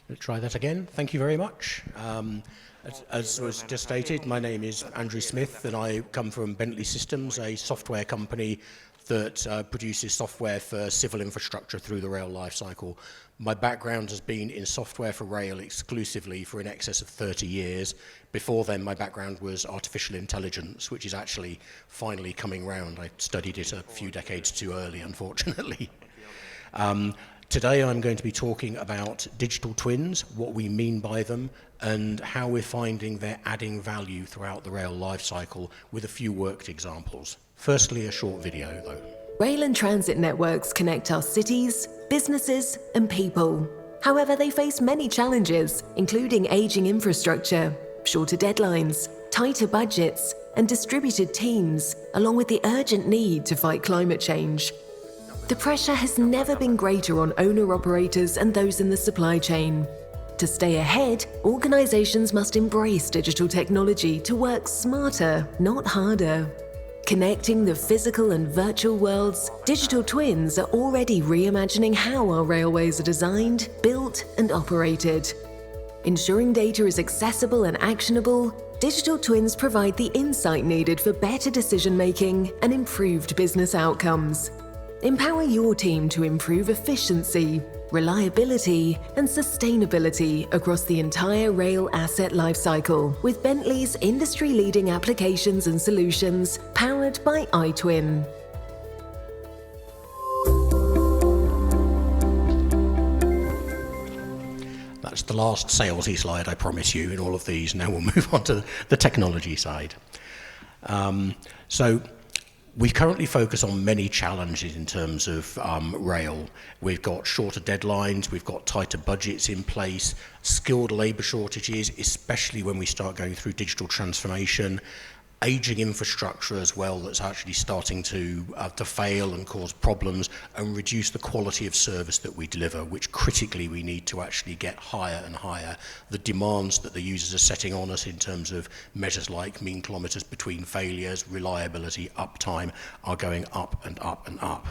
Let's try that again. Thank you very much. As was just stated, my name is Andrew Smith and I come from Bentley Systems, a software company that produces software for civil infrastructure through the rail life cycle. My background has been in software for rail exclusively for in excess of 30 years. Before then, my background was artificial intelligence, which is actually finally coming round. I studied it a few decades too early, unfortunately. Today I'm going to be talking about digital twins, what we mean by them, and how we're finding they're adding value throughout the rail life cycle with a few worked examples. Firstly, a short video though. Rail and transit networks connect our cities, businesses, and people. However, they face many challenges, including aging infrastructure, shorter deadlines, tighter budgets, and distributed teams, along with the urgent need to fight climate change. The pressure has never been greater on owner-operators and those in the supply chain. To stay ahead, organizations must embrace digital technology to work smarter, not harder. Connecting the physical and virtual worlds, digital twins are already reimagining how our railways are designed, built, and operated. Ensuring data is accessible and actionable, digital twins provide the insight needed for better decision-making and improved business outcomes. Empower your team to improve efficiency, reliability, and sustainability across the entire rail asset lifecycle with Bentley's industry-leading applications and solutions powered by iTwin. That's the last salesy slide, I promise you, in all of these. Now we'll move on to the technology side. We currently focus on many challenges in terms of rail. We've got shorter deadlines, we've got tighter budgets in place, skilled labour shortages, especially when we start going through digital transformation, aging infrastructure as well that's actually starting to fail and cause problems and reduce the quality of service that we deliver, which critically we need to actually get higher and higher. The demands that the users are setting on us in terms of measures like mean kilometres between failures, reliability, uptime are going up and up and up.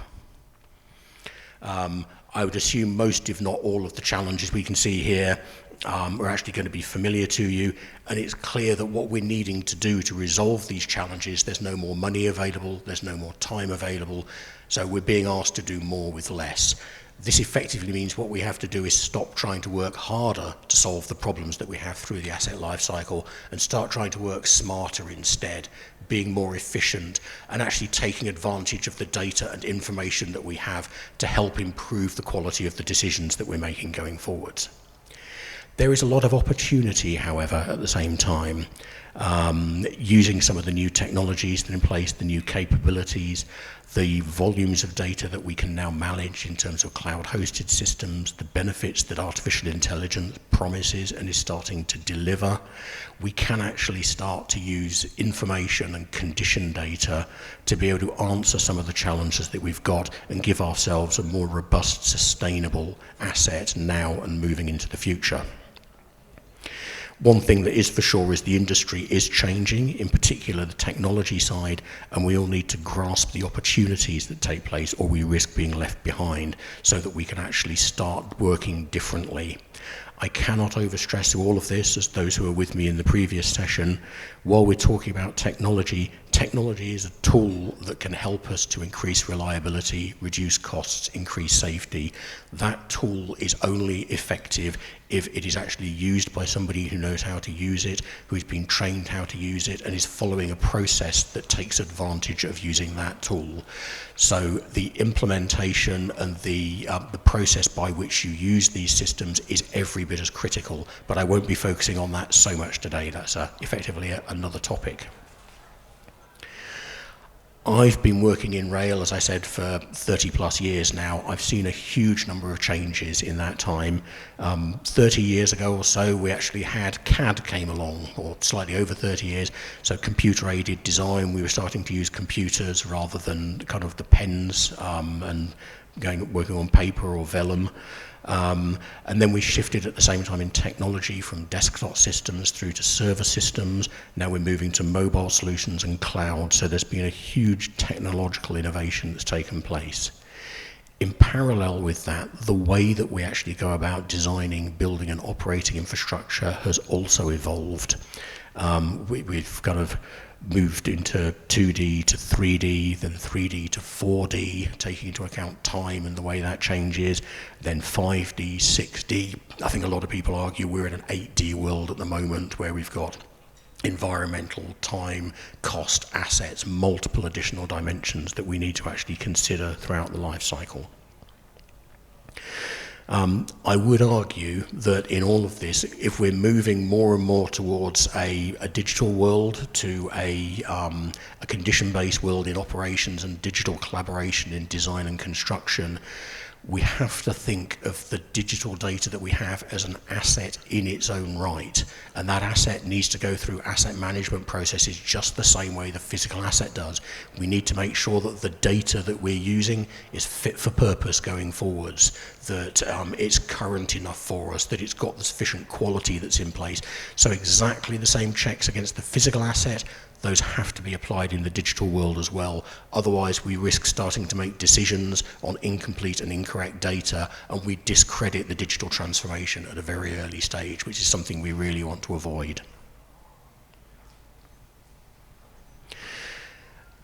I would assume most, if not all, of the challenges we can see here are actually going to be familiar to you, and it's clear that what we're needing to do to resolve these challenges, there's no more money available, there's no more time available, so we're being asked to do more with less. This effectively means what we have to do is stop trying to work harder to solve the problems that we have through the asset life cycle and start trying to work smarter instead, being more efficient and actually taking advantage of the data and information that we have to help improve the quality of the decisions that we're making going forwards. There is a lot of opportunity, however, at the same time, using some of the new technologies that are in place, the new capabilities, the volumes of data that we can now manage in terms of cloud-hosted systems, the benefits that artificial intelligence promises and is starting to deliver. We can actually start to use information and condition data to be able to answer some of the challenges that we've got and give ourselves a more robust, sustainable asset now and moving into the future. One thing that is for sure is the industry is changing, in particular the technology side, and we all need to grasp the opportunities that take place or we risk being left behind so that we can actually start working differently. I cannot overstress all of this, as those who were with me in the previous session. While we're talking about technology, technology is a tool that can help us to increase reliability, reduce costs, increase safety. That tool is only effective if it is actually used by somebody who knows how to use it, who's been trained how to use it, and is following a process that takes advantage of using that tool. So the implementation and the process by which you use these systems is every bit as critical, but I won't be focusing on that so much today. That's effectively another topic. I've been working in rail, as I said, for 30 plus years now. I've seen a huge number of changes in that time. 30 years ago or so, we actually had CAD came along, or slightly over 30 years, so computer-aided design. We were starting to use computers rather than kind of the pens and working on paper or vellum. And then we shifted at the same time in technology from desktop systems through to server systems. Now we're moving to mobile solutions and cloud. So there's been a huge technological innovation that's taken place. In parallel with that, the way that we actually go about designing, building and operating infrastructure has also evolved. We've kind of moved into 2D to 3D, then 3D to 4D, taking into account time and the way that changes, then 5D, 6D. I think a lot of people argue we're in an 8D world at the moment where we've got environmental, time, cost, assets, multiple additional dimensions that we need to actually consider throughout the life cycle. I would argue that in all of this, if we're moving more and more towards a digital world to a condition-based world in operations and digital collaboration in design and construction, we have to think of the digital data that we have as an asset in its own right. And that asset needs to go through asset management processes just the same way the physical asset does. We need to make sure that the data that we're using is fit for purpose going forwards, that it's current enough for us, that it's got the sufficient quality that's in place. So exactly the same checks against the physical asset, those have to be applied in the digital world as well. Otherwise, we risk starting to make decisions on incomplete and incorrect data, and we discredit the digital transformation at a very early stage, which is something we really want to avoid.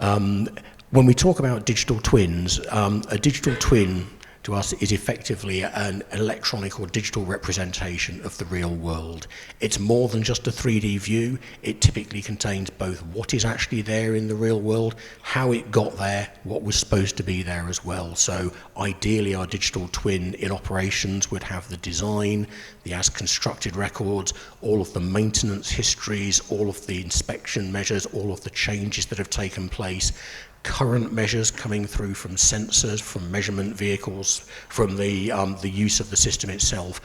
When we talk about digital twins, a digital twin to us is effectively an electronic or digital representation of the real world. It's more than just a 3D view. It typically contains both what is actually there in the real world, how it got there, what was supposed to be there as well. So ideally our digital twin in operations would have the design, the as constructed records, all of the maintenance histories, all of the inspection measures, all of the changes that have taken place, current measures coming through from sensors, from measurement vehicles, from the use of the system itself,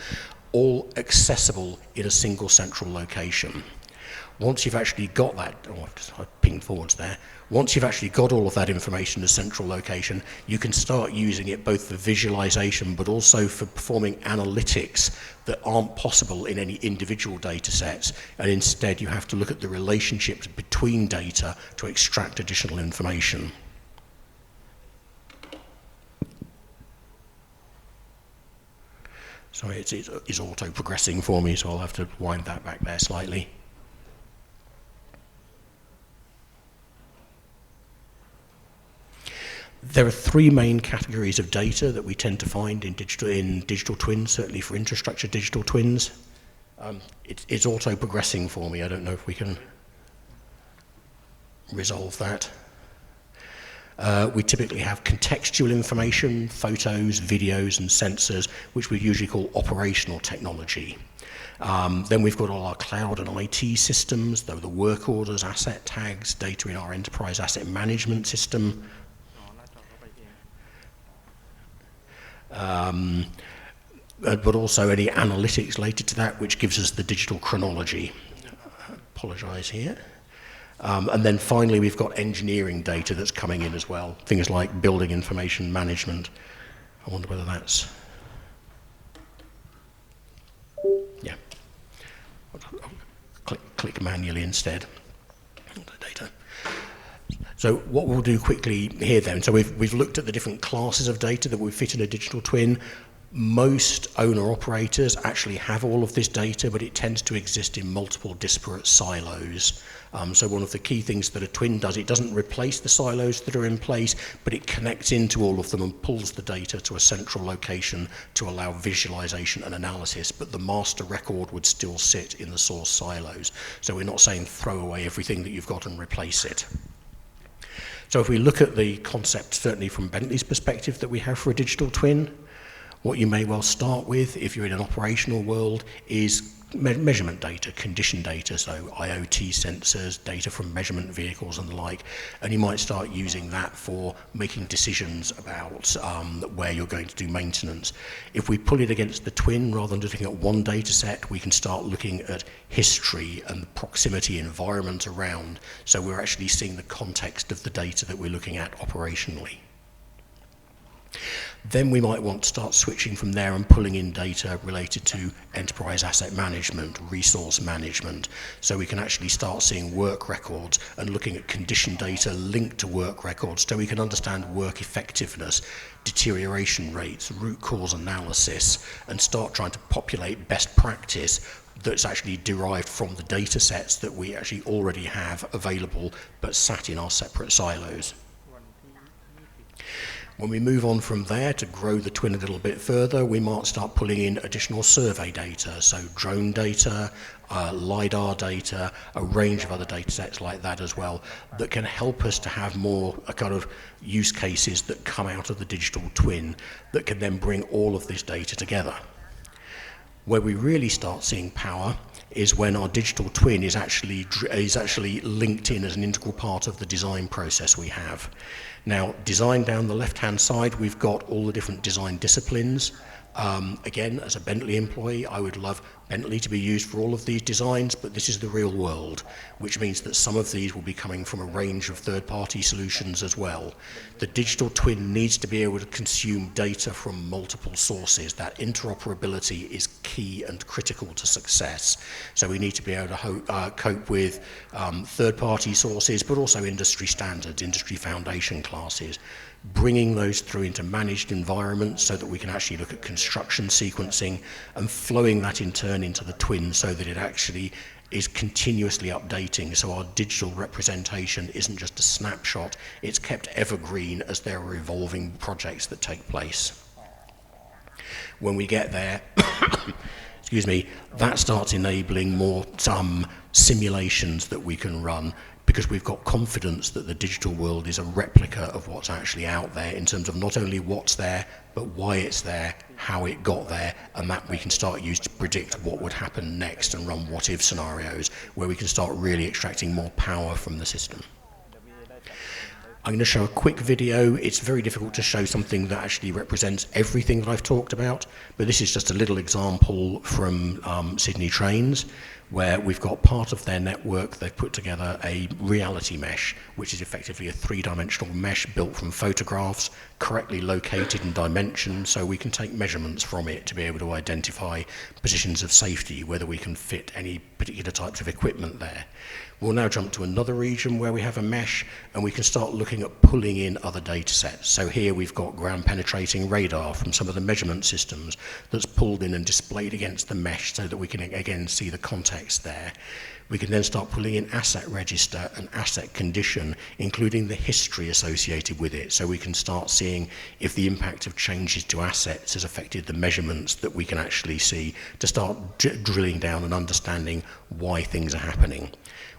all accessible in a single central location. Once you've actually got that, I pinged forwards there, once you've actually got all of that information in a central location, you can start using it both for visualization but also for performing analytics that aren't possible in any individual data sets, and instead you have to look at the relationships between data to extract additional information. Sorry, it's auto-progressing for me, so I'll have to wind that back there slightly. There are three main categories of data that we tend to find in digital twins, certainly for infrastructure digital twins. It's auto-progressing for me. I don't know if we can resolve that. We typically have contextual information, photos, videos, and sensors, which we usually call operational technology. Then we've got all our cloud and IT systems, though the work orders, asset tags, data in our enterprise asset management system. But also any analytics related to that, which gives us the digital chronology. I apologise here. And then finally, we've got engineering data that's coming in as well, things like building information management. I wonder whether that's... Yeah. I'll click manually instead. Data. So what we'll do quickly here then, so we've looked at the different classes of data that we fit in a digital twin. Most owner-operators actually have all of this data, but it tends to exist in multiple disparate silos. So one of the key things that a twin does, it doesn't replace the silos that are in place, but it connects into all of them and pulls the data to a central location to allow visualization and analysis, but the master record would still sit in the source silos. So we're not saying throw away everything that you've got and replace it. So if we look at the concept, certainly from Bentley's perspective, that we have for a digital twin, what you may well start with, if you're in an operational world, is measurement data, condition data, so IoT sensors, data from measurement vehicles and the like, and you might start using that for making decisions about where you're going to do maintenance. If we pull it against the twin, rather than looking at one data set, we can start looking at history and the proximity environment around, so we're actually seeing the context of the data that we're looking at operationally. Then we might want to start switching from there and pulling in data related to enterprise asset management, resource management, so we can actually start seeing work records and looking at condition data linked to work records so we can understand work effectiveness, deterioration rates, root cause analysis, and start trying to populate best practice that's actually derived from the data sets that we actually already have available but sat in our separate silos. When we move on from there to grow the twin a little bit further, we might start pulling in additional survey data, so drone data, LiDAR data, a range of other data sets like that as well, that can help us to have more kind of use cases that come out of the digital twin that can then bring all of this data together. Where we really start seeing power is when our digital twin is actually linked in as an integral part of the design process we have. Now, design down the left-hand side, we've got all the different design disciplines. Again, as a Bentley employee, I would love Bentley to be used for all of these designs, but this is the real world, which means that some of these will be coming from a range of third-party solutions as well. The digital twin needs to be able to consume data from multiple sources. That interoperability is key and critical to success. So we need to be able to cope with third-party sources, but also industry standards, industry foundation classes, bringing those through into managed environments so that we can actually look at construction sequencing and flowing that in turn into the twin so that it actually is continuously updating, so our digital representation isn't just a snapshot, it's kept evergreen as there are evolving projects that take place. When we get there, excuse me, that starts enabling more simulations that we can run, because we've got confidence that the digital world is a replica of what's actually out there in terms of not only what's there, but why it's there, how it got there, and that we can start use to predict what would happen next and run what-if scenarios where we can start really extracting more power from the system. I'm going to show a quick video. It's very difficult to show something that actually represents everything that I've talked about, but this is just a little example from Sydney Trains, where we've got part of their network, they've put together a reality mesh, which is effectively a three-dimensional mesh built from photographs, correctly located and dimensioned, so we can take measurements from it to be able to identify positions of safety, whether we can fit any particular types of equipment there. We'll now jump to another region where we have a mesh, and we can start looking at pulling in other data sets. So here we've got ground penetrating radar from some of the measurement systems that's pulled in and displayed against the mesh so that we can again see the context there. We can then start pulling in asset register and asset condition, including the history associated with it, so we can start seeing if the impact of changes to assets has affected the measurements that we can actually see to start drilling down and understanding why things are happening.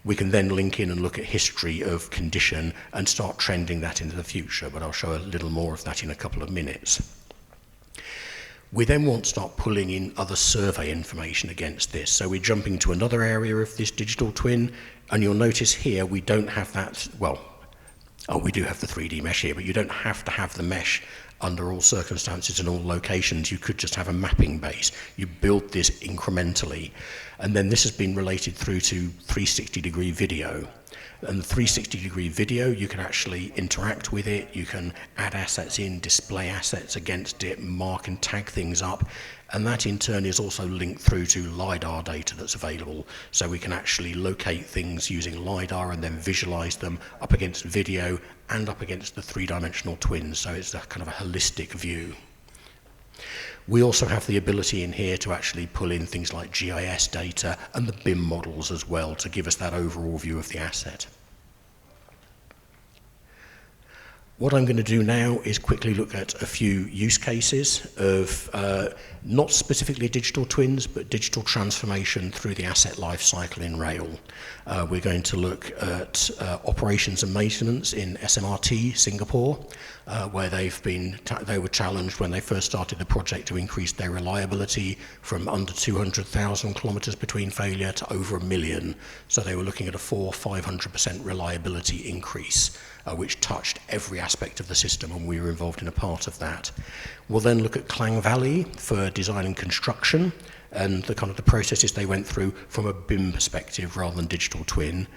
We can then link in and look at history of condition and start trending that into the future, but I'll show a little more of that in a couple of minutes. We then want to start pulling in other survey information against this. So we're jumping to another area of this digital twin, and you'll notice here we don't have that, we do have the 3D mesh here, but you don't have to have the mesh under all circumstances and all locations. You could just have a mapping base. You build this incrementally, and then this has been related through to 360-degree video. And the 360-degree video, you can actually interact with it, you can add assets in, display assets against it, mark and tag things up, and that in turn is also linked through to LiDAR data that's available. So we can actually locate things using LiDAR and then visualize them up against video and up against the three-dimensional twins, so it's a kind of a holistic view. We also have the ability in here to actually pull in things like GIS data and the BIM models as well to give us that overall view of the asset. What I'm going to do now is quickly look at a few use cases of not specifically digital twins, but digital transformation through the asset life cycle in rail. We're going to look at operations and maintenance in SMRT, Singapore, where they were challenged when they first started the project to increase their reliability from under 200,000 kilometres between failure to over 1 million. So they were looking at a 400-500% reliability increase, which touched every aspect of the system, and we were involved in a part of that. We'll then look at Klang Valley for design and construction and the kind of the processes they went through from a BIM perspective rather than digital twin.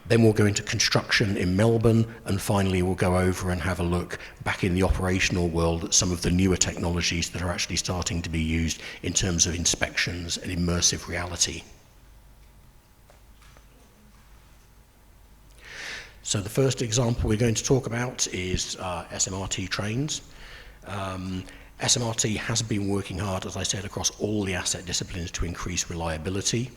Then we'll go into construction in Melbourne, and finally we'll go over and have a look back in the operational world at some of the newer technologies that are actually starting to be used in terms of inspections and immersive reality. So the first example we're going to talk about is SMRT trains. SMRT has been working hard, as I said, across all the asset disciplines to increase reliability.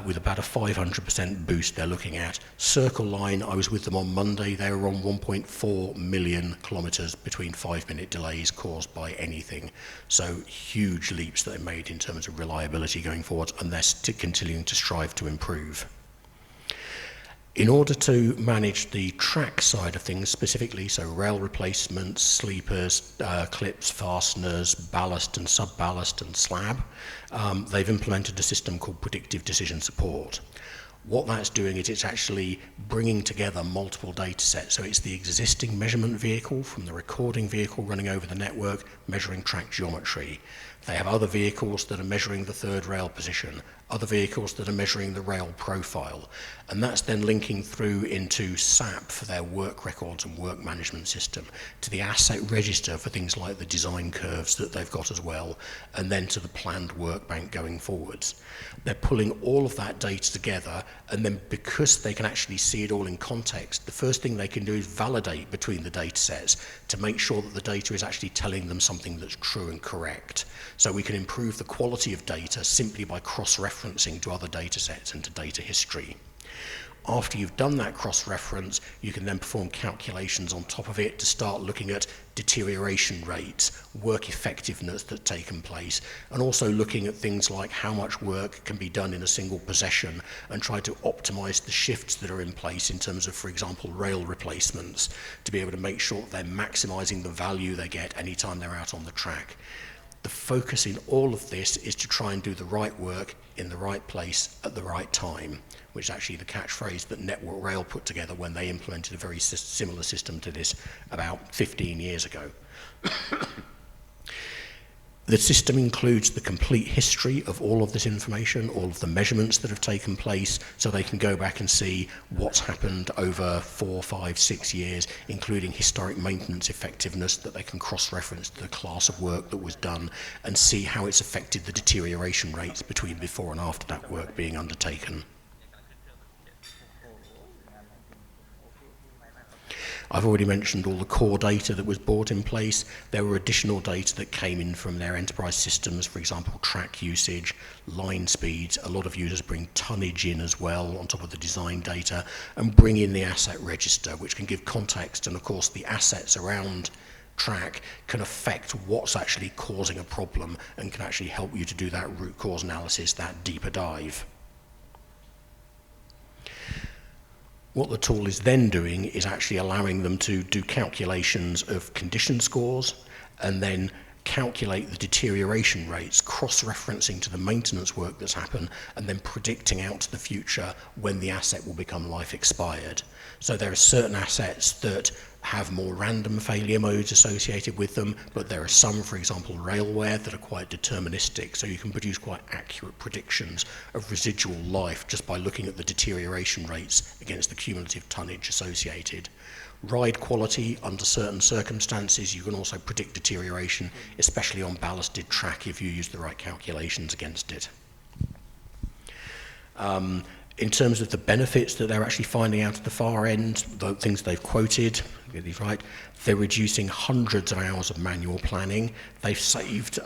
With about a 500% boost they're looking at. Circle Line, I was with them on Monday, they were on 1.4 million kilometres between 5-minute delays caused by anything. So huge leaps that they made in terms of reliability going forward, and they're continuing to strive to improve. In order to manage the track side of things specifically, so rail replacements, sleepers, clips, fasteners, ballast and sub-ballast and slab, they've implemented a system called predictive decision support. What that's doing is it's actually bringing together multiple data sets. So it's the existing measurement vehicle from the recording vehicle running over the network, measuring track geometry. They have other vehicles that are measuring the third rail position, other vehicles that are measuring the rail profile, and that's then linking through into SAP for their work records and work management system, to the asset register for things like the design curves that they've got as well, and then to the planned work bank going forwards. They're pulling all of that data together, and then because they can actually see it all in context, the first thing they can do is validate between the data sets to make sure that the data is actually telling them something that's true and correct. So we can improve the quality of data simply by cross-referencing to other data sets and to data history. After you've done that cross-reference, you can then perform calculations on top of it to start looking at deterioration rates, work effectiveness that's taken place, and also looking at things like how much work can be done in a single possession, and try to optimize the shifts that are in place in terms of, for example, rail replacements, to be able to make sure that they're maximizing the value they get anytime they're out on the track. The focus in all of this is to try and do the right work in the right place at the right time, which is actually the catchphrase that Network Rail put together when they implemented a very similar system to this about 15 years ago. The system includes the complete history of all of this information, all of the measurements that have taken place, so they can go back and see what's happened over 4, 5, 6 years, including historic maintenance effectiveness that they can cross-reference to the class of work that was done and see how it's affected the deterioration rates between before and after that work being undertaken. I've already mentioned all the core data that was brought in place. There were additional data that came in from their enterprise systems, for example, track usage, line speeds. A lot of users bring tonnage in as well on top of the design data, and bring in the asset register, which can give context, and of course the assets around track can affect what's actually causing a problem and can actually help you to do that root cause analysis, that deeper dive. What the tool is then doing is actually allowing them to do calculations of condition scores and then calculate the deterioration rates, cross-referencing to the maintenance work that's happened, and then predicting out to the future when the asset will become life expired. So there are certain assets that have more random failure modes associated with them, but there are some, for example, railway, that are quite deterministic, so you can produce quite accurate predictions of residual life just by looking at the deterioration rates against the cumulative tonnage associated. Ride quality, under certain circumstances, you can also predict deterioration, especially on ballasted track if you use the right calculations against it. In terms of the benefits that they're actually finding out at the far end, the things they've quoted, get these right, they're reducing hundreds of hours of manual planning. They've saved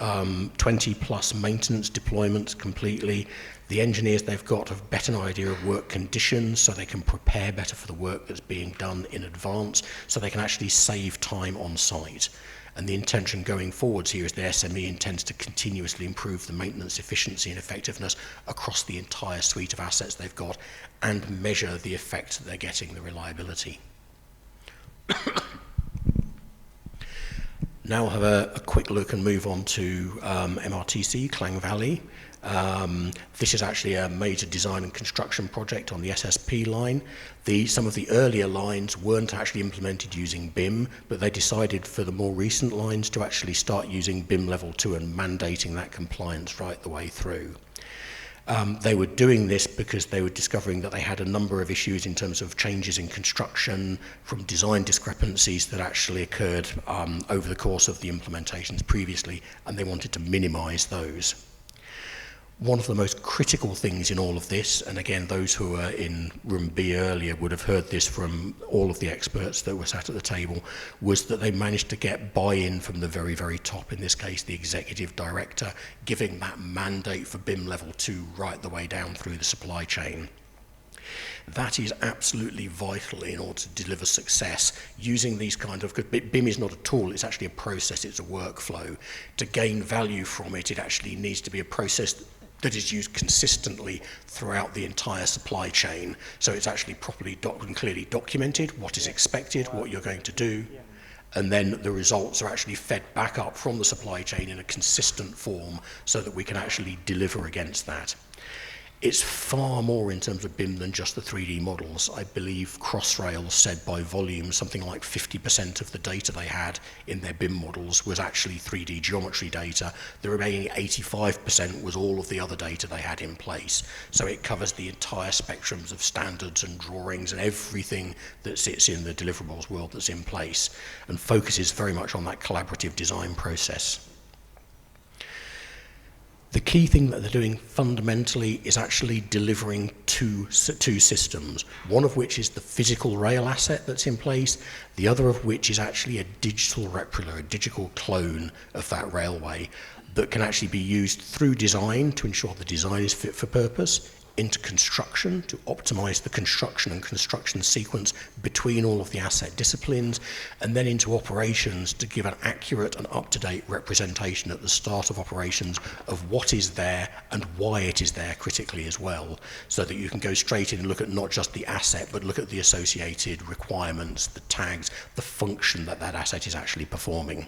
20 plus maintenance deployments completely. The engineers they've got have a better idea of work conditions, so they can prepare better for the work that's being done in advance, so they can actually save time on site. And the intention going forwards here is the SME intends to continuously improve the maintenance efficiency and effectiveness across the entire suite of assets they've got and measure the effect that they're getting, the reliability. Now we'll have a quick look and move on to MRTC, Klang Valley. This is actually a major design and construction project on the SSP line. Some of the earlier lines weren't actually implemented using BIM, but they decided for the more recent lines to actually start using BIM level 2 and mandating that compliance right the way through. They were doing this because they were discovering that they had a number of issues in terms of changes in construction, from design discrepancies that actually occurred over the course of the implementations previously, and they wanted to minimize those. One of the most critical things in all of this, and again, those who were in room B earlier would have heard this from all of the experts that were sat at the table, was that they managed to get buy-in from the very, very top, in this case, the executive director, giving that mandate for BIM level 2 right the way down through the supply chain. That is absolutely vital in order to deliver success, using these kind of, because BIM is not a tool, it's actually a process, it's a workflow. To gain value from it, it actually needs to be a process that is used consistently throughout the entire supply chain. So it's actually properly and clearly documented, what is expected, what you're going to do, and then the results are actually fed back up from the supply chain in a consistent form so that we can actually deliver against that. It's far more in terms of BIM than just the 3D models. I believe Crossrail said by volume something like 50% of the data they had in their BIM models was actually 3D geometry data. The remaining 85% was all of the other data they had in place. So it covers the entire spectrums of standards and drawings and everything that sits in the deliverables world that's in place, and focuses very much on that collaborative design process. The key thing that they're doing fundamentally is actually delivering two systems, one of which is the physical rail asset that's in place, the other of which is actually a digital replica, a digital clone of that railway that can actually be used through design to ensure the design is fit for purpose, into construction to optimize the construction and construction sequence between all of the asset disciplines, and then into operations to give an accurate and up-to-date representation at the start of operations of what is there and why it is there critically as well, so that you can go straight in and look at not just the asset, but look at the associated requirements, the tags, the function that that asset is actually performing.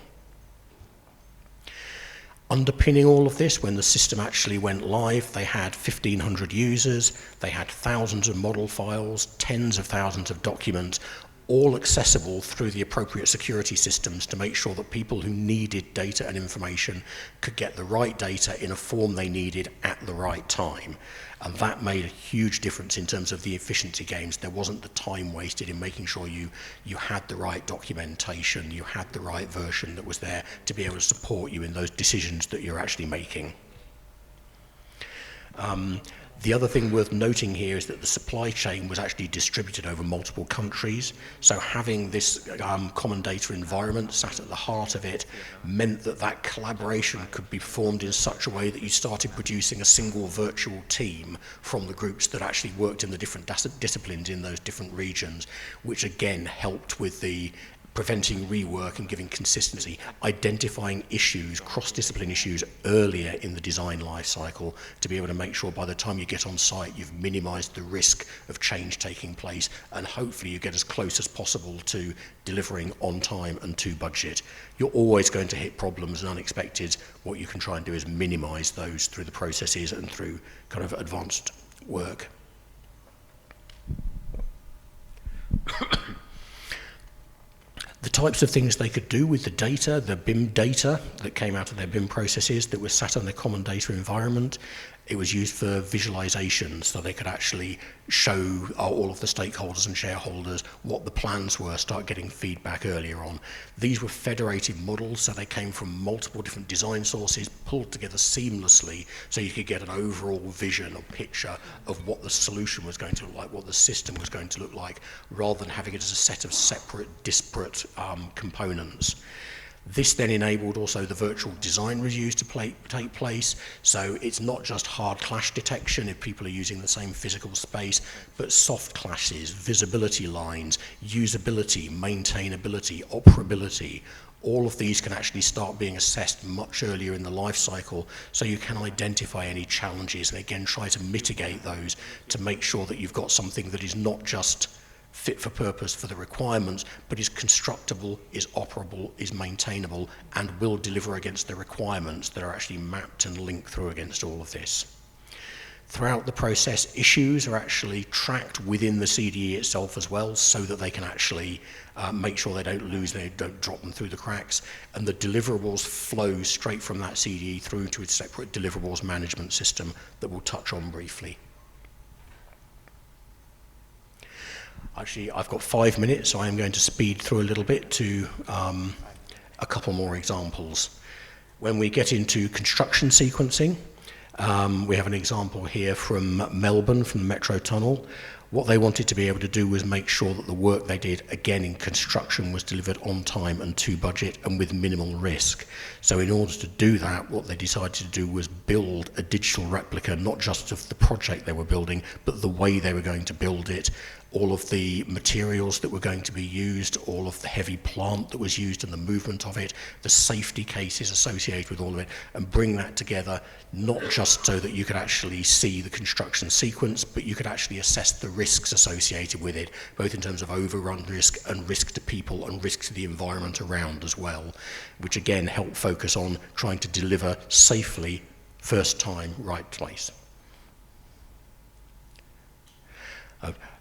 Underpinning all of this, when the system actually went live, they had 1,500 users, they had thousands of model files, tens of thousands of documents, all accessible through the appropriate security systems to make sure that people who needed data and information could get the right data in a form they needed at the right time. And that made a huge difference in terms of the efficiency gains. There wasn't the time wasted in making sure you had the right documentation, you had the right version that was there to be able to support you in those decisions that you're actually making. The other thing worth noting here is that the supply chain was actually distributed over multiple countries. So having this common data environment sat at the heart of it meant that that collaboration could be performed in such a way that you started producing a single virtual team from the groups that actually worked in the different disciplines in those different regions, which again helped with the preventing rework and giving consistency, identifying issues, cross-discipline issues earlier in the design life cycle to be able to make sure by the time you get on site you've minimized the risk of change taking place, and hopefully you get as close as possible to delivering on time and to budget. You're always going to hit problems and unexpected. What you can try and do is minimize those through the processes and through kind of advanced work. The types of things they could do with the data, the BIM data that came out of their BIM processes that was sat on their common data environment, it was used for visualization, so they could actually show all of the stakeholders and shareholders what the plans were, start getting feedback earlier on. These were federated models, so they came from multiple different design sources, pulled together seamlessly, so you could get an overall vision or picture of what the solution was going to look like, what the system was going to look like, rather than having it as a set of separate, disparate components. This then enabled also the virtual design reviews to take place, so it's not just hard clash detection if people are using the same physical space, but soft clashes, visibility lines, usability, maintainability, operability. All of these can actually start being assessed much earlier in the life cycle, so you can identify any challenges and again try to mitigate those to make sure that you've got something that is not just fit for purpose for the requirements, but is constructible, is operable, is maintainable, and will deliver against the requirements that are actually mapped and linked through against all of this. Throughout the process, issues are actually tracked within the CDE itself as well, so that they can actually make sure they don't lose, they don't drop them through the cracks, and the deliverables flow straight from that CDE through to its separate deliverables management system that we'll touch on briefly. Actually, I've got 5 minutes, so I am going to speed through a little bit to a couple more examples. When we get into construction sequencing, we have an example here from Melbourne, from the Metro Tunnel. What they wanted to be able to do was make sure that the work they did, again in construction, was delivered on time and to budget and with minimal risk. So in order to do that, what they decided to do was build a digital replica, not just of the project they were building, but the way they were going to build it, all of the materials that were going to be used, all of the heavy plant that was used and the movement of it, the safety cases associated with all of it, and bring that together, not just so that you could actually see the construction sequence, but you could actually assess the risks associated with it, both in terms of overrun risk and risk to people and risk to the environment around as well, which again help focus on trying to deliver safely, first time, right place.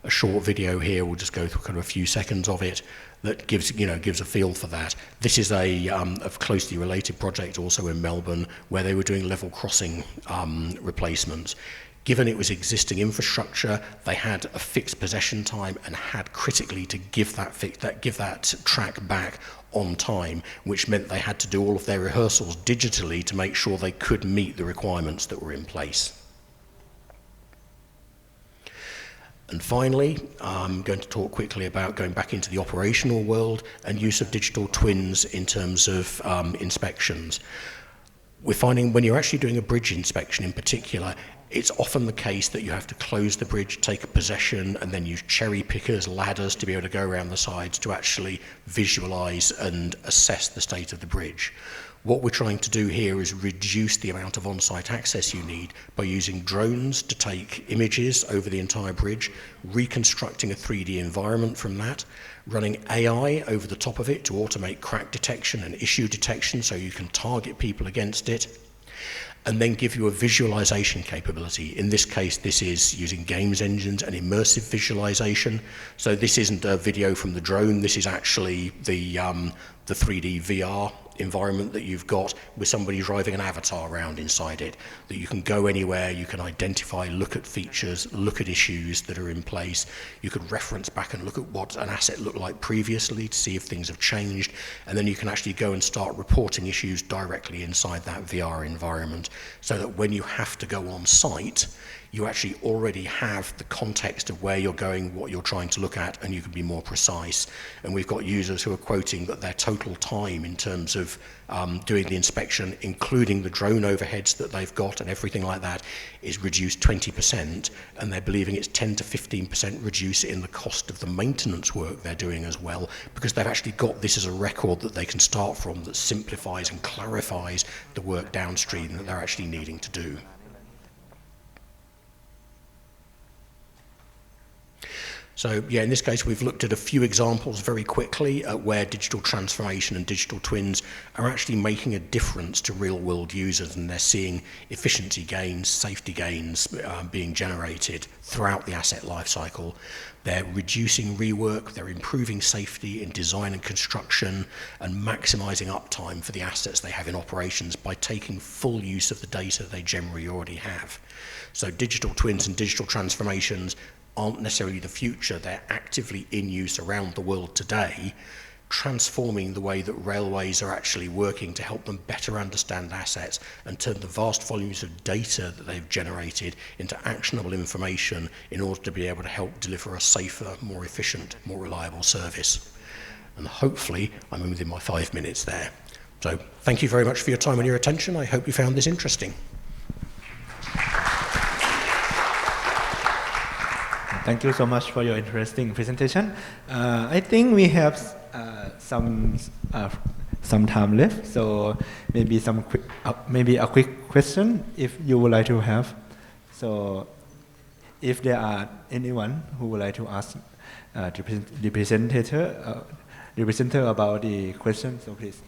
A short video here, we'll just go through kind of a few seconds of it, that gives a feel for that. This is a closely related project also in Melbourne, where they were doing level crossing replacements. Given it was existing infrastructure, they had a fixed possession time and had critically to give that track back on time, which meant they had to do all of their rehearsals digitally to make sure they could meet the requirements that were in place. And finally, I'm going to talk quickly about going back into the operational world and use of digital twins in terms of inspections. We're finding when you're actually doing a bridge inspection in particular, it's often the case that you have to close the bridge, take a possession, and then use cherry pickers, ladders to be able to go around the sides to actually visualize and assess the state of the bridge. What we're trying to do here is reduce the amount of on-site access you need by using drones to take images over the entire bridge, reconstructing a 3D environment from that, running AI over the top of it to automate crack detection and issue detection so you can target people against it, and then give you a visualization capability. In this case, this is using games engines and immersive visualization. So this isn't a video from the drone, this is actually the 3D VR environment that you've got with somebody driving an avatar around inside it, that you can go anywhere, you can identify, look at features, look at issues that are in place. You could reference back and look at what an asset looked like previously to see if things have changed, and then you can actually go and start reporting issues directly inside that VR environment, so that when you have to go on site, you actually already have the context of where you're going, what you're trying to look at, and you can be more precise. And we've got users who are quoting that their total time in terms of doing the inspection, including the drone overheads that they've got and everything like that, is reduced 20%, and they're believing it's 10 to 15% reduce in the cost of the maintenance work they're doing as well, because they've actually got this as a record that they can start from that simplifies and clarifies the work downstream that they're actually needing to do. So yeah, in this case, we've looked at a few examples very quickly at where digital transformation and digital twins are actually making a difference to real-world users, and they're seeing efficiency gains, safety gains being generated throughout the asset lifecycle. They're reducing rework, they're improving safety in design and construction, and maximizing uptime for the assets they have in operations by taking full use of the data they generally already have. So digital twins and digital transformations aren't necessarily the future, they're actively in use around the world today, transforming the way that railways are actually working to help them better understand assets and turn the vast volumes of data that they've generated into actionable information in order to be able to help deliver a safer, more efficient, more reliable service. And hopefully I'm within my 5 minutes there. So thank you very much for your time and your attention. I hope you found this interesting. Thank you so much for your interesting presentation. I think we have some time left, so maybe a quick question if you would like to have. So, if there are anyone who would like to ask the presenter about the question, so please.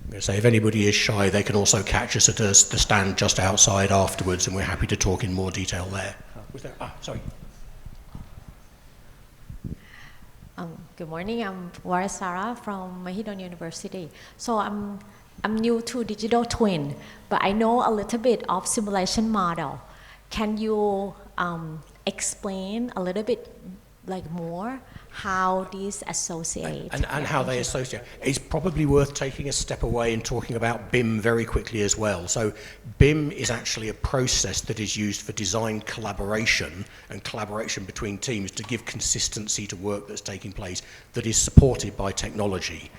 I'm going to say if anybody is shy, they can also catch us at the stand just outside afterwards, and we're happy to talk in more detail there. Was there? Sorry. Good morning. I'm Warasara from Mahidol University. So I'm new to digital twin, but I know a little bit of simulation model. Can you explain a little bit like more how these associate and how they associate? It's probably worth taking a step away and talking about BIM very quickly as well. So BIM is actually a process that is used for design collaboration and collaboration between teams to give consistency to work that's taking place that is supported by technology.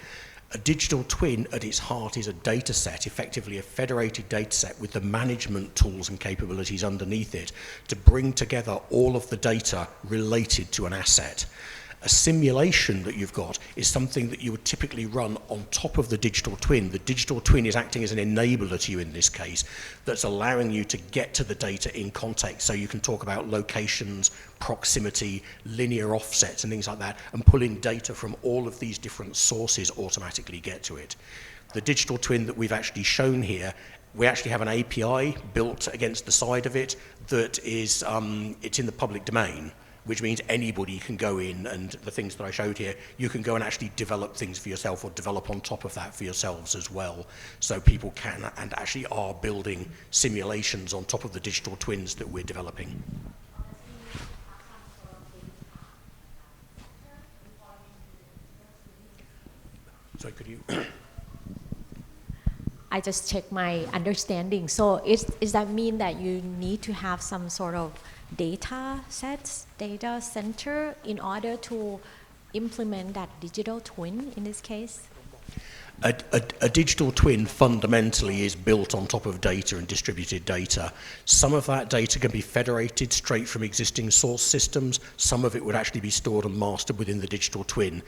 A digital twin at its heart is a data set, effectively a federated data set with the management tools and capabilities underneath it to bring together all of the data related to an asset. A simulation that you've got is something that you would typically run on top of the digital twin. The digital twin is acting as an enabler to you in this case, that's allowing you to get to the data in context. So you can talk about locations, proximity, linear offsets and things like that, and pull in data from all of these different sources automatically get to it. The digital twin that we've actually shown here, we actually have an API built against the side of it that is, it's in the public domain, which means anybody can go in, and the things that I showed here, you can go and actually develop things for yourself or develop on top of that for yourselves as well. So people can and actually are building simulations on top of the digital twins that we're developing. Sorry, could you? I just check my understanding. So is that mean that you need to have some sort of data sets, data center in order to implement that digital twin in this case? A digital twin fundamentally is built on top of data and distributed data. Some of that data can be federated straight from existing source systems. Some of it would actually be stored and mastered within the digital twin.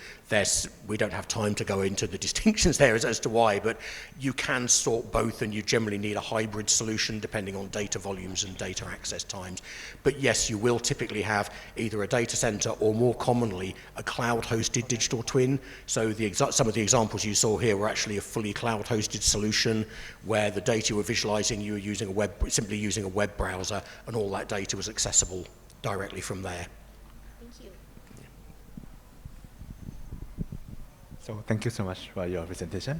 We don't have time to go into the distinctions there as to why, but you can sort both, and you generally need a hybrid solution depending on data volumes and data access times. But yes, you will typically have either a data center or more commonly a cloud-hosted digital twin. So some of the examples you saw here were actually a fully cloud-hosted solution where the data you were visualizing, you were simply using a web browser, and all that data was accessible directly from there. Thank you. So thank you so much for your presentation.